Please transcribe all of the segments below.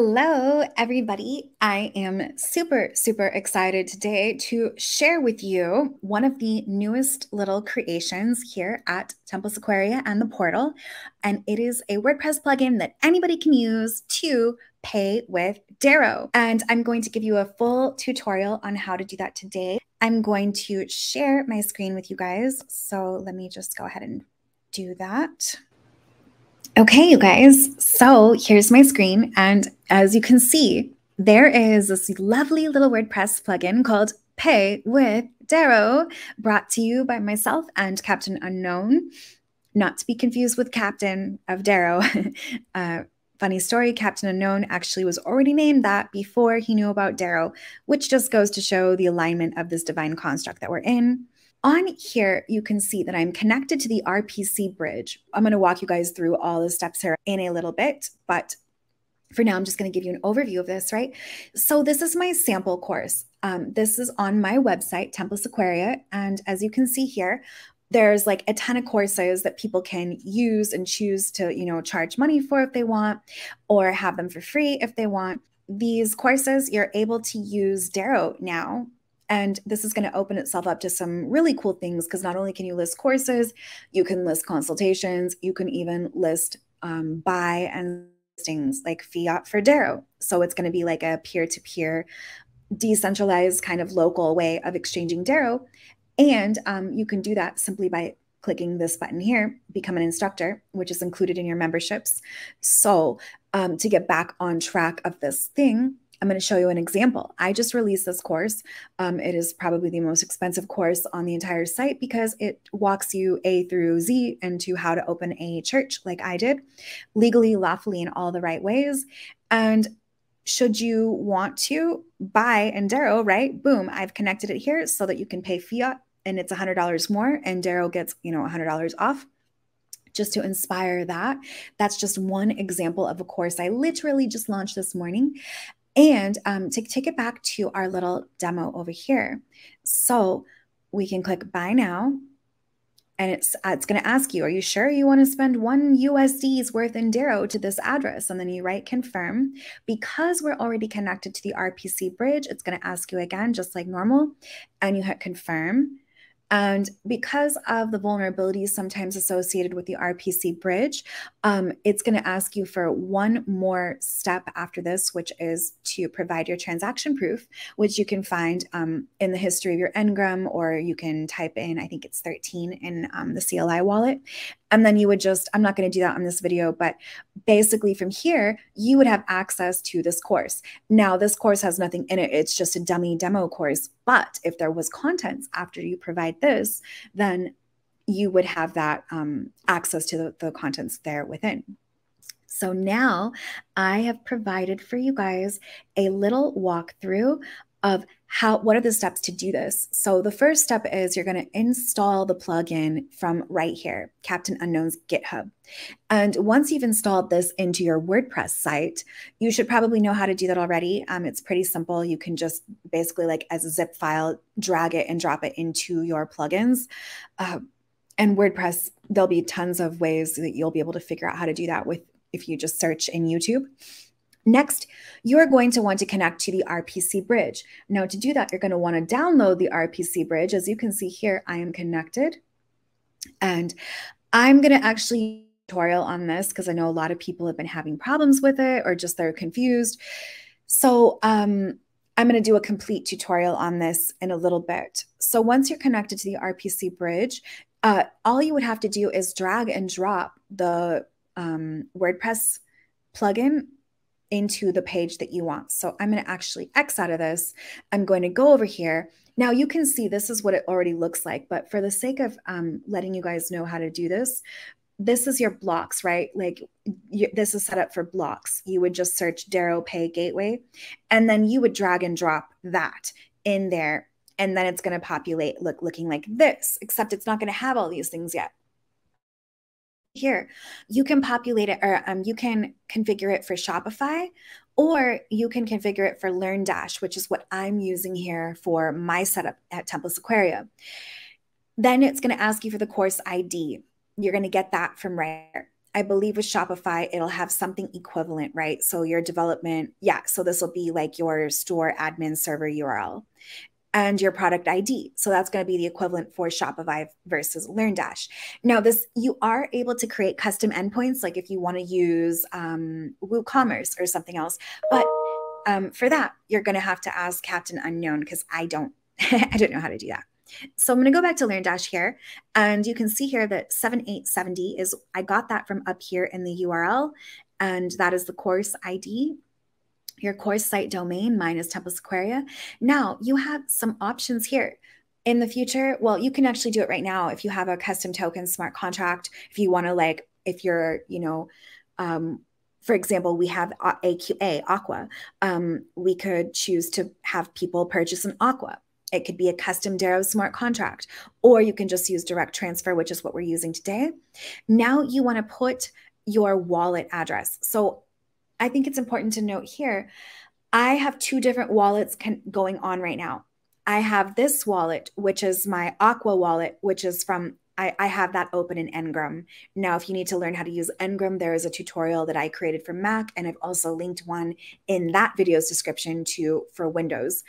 Hello, everybody. I am super excited today to share with you one of the newest little creations here at Temple Sequoia and the portal. And it is a WordPress plugin that anybody can use to pay with DERO. And I'm going to give you a full tutorial on how to do that today. I'm going to share my screen with you guys. So let me just go ahead and do that. Okay, you guys, so here's my screen, and as you can see, there is this lovely little WordPress plugin called Pay with DERO, brought to you by myself and Captain Unknown, not to be confused with Captain of DERO. Funny story, Captain Unknown actually was already named that before he knew about DERO, which just goes to show the alignment of this divine construct that we're in. On here, you can see that I'm connected to the RPC Bridge. I'm going to walk you guys through all the steps here in a little bit, but for now, I'm just going to give you an overview of this, right? So this is my sample course. This is on my website, Temple Sequoia, and as you can see here, there's like a ton of courses that people can use and choose to, charge money for if they want, or have them for free if they want. These courses, you're able to use DERO now. And this is going to open itself up to some really cool things, because not only can you list courses, you can list consultations, you can even list buy and listings like fiat for DERO. So it's going to be like a peer-to-peer, decentralized kind of local way of exchanging DERO. And you can do that simply by clicking this button here, become an instructor, which is included in your memberships. So to get back on track of this thing, I'm going to show you an example. I just released this course. It is probably the most expensive course on the entire site because it walks you A through Z into how to open a church like I did, legally, lawfully, in all the right ways. And should you want to buy in DERO, right? Boom, I've connected it here so that you can pay fiat and it's $100 more and DERO gets, $100 off. Just to inspire that. That's just one example of a course I literally just launched this morning. And to take it back to our little demo over here. So we can click buy now, and it's going to ask you, are you sure you want to spend $1 worth in DERO to this address? And then you write confirm. Because we're already connected to the RPC bridge, it's going to ask you again, just like normal, and you hit confirm. And because of the vulnerabilities sometimes associated with the RPC bridge, it's going to ask you for one more step after this, which is to provide your transaction proof, which you can find in the history of your Engram, or you can type in, I think it's 13 in the CLI wallet. And then you would just, I'm not going to do that on this video, but basically from here, you would have access to this course. Now, this course has nothing in it. It's just a dummy demo course. But if there was contents after you provide this, then you would have that access to the contents there within. So now I have provided for you guys a little walkthrough of what are the steps to do this. So the first step is you're going to install the plugin from right here, Captain Unknown's GitHub. And once you've installed this into your WordPress site, you should probably know how to do that already. It's pretty simple. You can just basically, like as a zip file, drag it and drop it into your plugins. And WordPress, there'll be tons of ways that you'll be able to figure out how to do that if you just search in YouTube. Next, you're going to want to connect to the RPC bridge. Now, to do that, you're going to want to download the RPC bridge. As you can see here, I am connected. And I'm going to actually tutorial on this because I know a lot of people have been having problems with it, or just they're confused. So I'm going to do a complete tutorial on this in a little bit. So once you're connected to the RPC bridge, all you would have to do is drag and drop the WordPress plugin into the page that you want. So I'm going to actually X out of this. I'm going to go over here. Now you can see this is what it already looks like, but for the sake of letting you guys know how to do this, this is your blocks, right? Like this is set up for blocks. You would just search DERO Pay Gateway, and then you would drag and drop that in there. And then it's going to populate looking like this, except it's not going to have all these things yet. Here, you can populate it, or you can configure it for Shopify, or you can configure it for Learndash, which is what I'm using here for my setup at Temple Sequoia. Then it's going to ask you for the course ID. You're going to get that from right here. I believe with Shopify, it'll have something equivalent, right? So your development, yeah. So this will be like your store admin server URL and your product ID. So that's going to be the equivalent for Shopify versus Learndash. Now, this, you are able to create custom endpoints, like if you want to use WooCommerce or something else. But for that, you're going to have to ask Captain Unknown, because I don't know how to do that. So I'm going to go back to Learndash here, and you can see here that 7870 is, I got that from up here in the URL, and that is the course ID. Your course site domain, mine is Temple Sequoia. Now you have some options here. In the future, well, you can actually do it right now if you have a custom token smart contract. If you want to, like, if you're, for example, we have AQA, Aqua. We could choose to have people purchase an Aqua. It could be a custom DERO smart contract, or you can just use direct transfer, which is what we're using today. Now you want to put your wallet address. So I think it's important to note here, I have two different wallets going on right now. I have this wallet, which is my Aqua wallet, which is from, I have that open in Engram. Now, if you need to learn how to use Engram, there is a tutorial that I created for Mac, and I've also linked one in that video's description for Windows.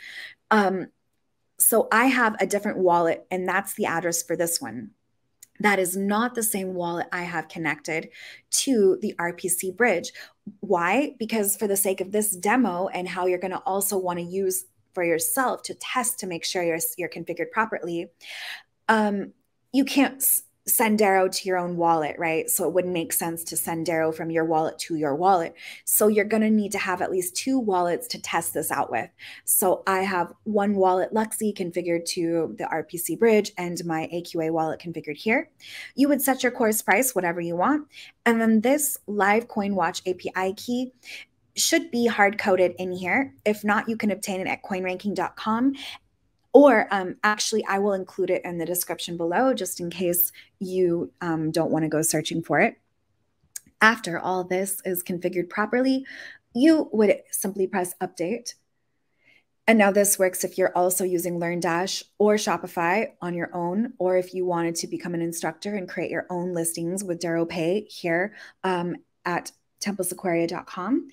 So I have a different wallet, and that's the address for this one. That is not the same wallet I have connected to the RPC Bridge. Why? Because for the sake of this demo and how you're going to also want to use for yourself to test to make sure you're configured properly, you can't send DERO to your own wallet, right? So it wouldn't make sense to send DERO from your wallet to your wallet. So you're going to need to have at least two wallets to test this out with. So I have one wallet, Luxy, configured to the RPC Bridge, and my AQA wallet configured here. You would set your course price, whatever you want. And then this live coin watch API key should be hard-coded in here. If not, you can obtain it at coinranking.com. Or actually, I will include it in the description below, just in case you don't want to go searching for it. After all this is configured properly, you would simply press update. And now this works if you're also using Learndash or Shopify on your own, or if you wanted to become an instructor and create your own listings with DERO Pay here at templesequoia.com.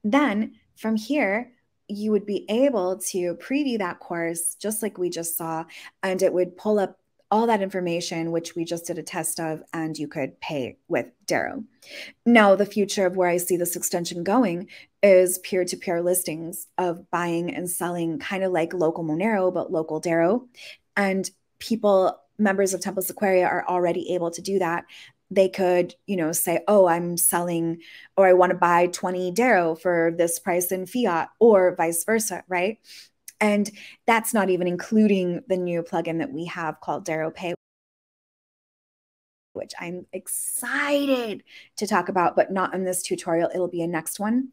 Then from here, you would be able to preview that course just like we just saw, and it would pull up all that information, which we just did a test of, and you could pay with DERO. Now, the future of where I see this extension going is peer-to-peer listings of buying and selling, kind of like local Monero, but local DERO. And people, members of Temple Sequoia, are already able to do that. They could, say, oh, I'm selling, or I want to buy 20 DERO for this price in fiat, or vice versa, right? And that's not even including the new plugin that we have called DERO Pay, which I'm excited to talk about, but not in this tutorial. It'll be a next one.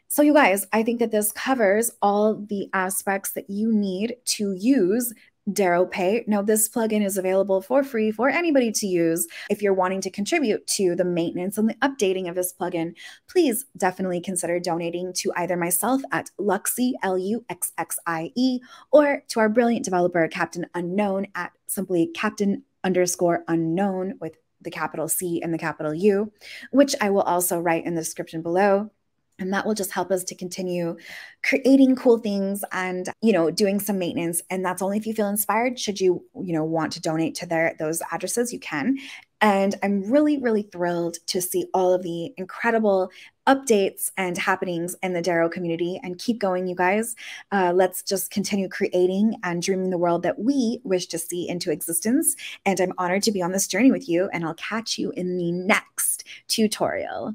So you guys, I think that this covers all the aspects that you need to use DERO Pay. Now, this plugin is available for free for anybody to use. If you're wanting to contribute to the maintenance and the updating of this plugin, please definitely consider donating to either myself at Luxie, Luxxie, or to our brilliant developer, Captain Unknown, at simply Captain_Unknown with the capital C and the capital U, which I will also write in the description below. And that will just help us to continue creating cool things and, doing some maintenance. And that's only if you feel inspired. Should you, want to donate to those addresses, you can. And I'm really, really thrilled to see all of the incredible updates and happenings in the DERO community. And keep going, you guys. Let's just continue creating and dreaming the world that we wish to see into existence. And I'm honored to be on this journey with you. And I'll catch you in the next tutorial.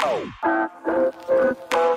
Oh.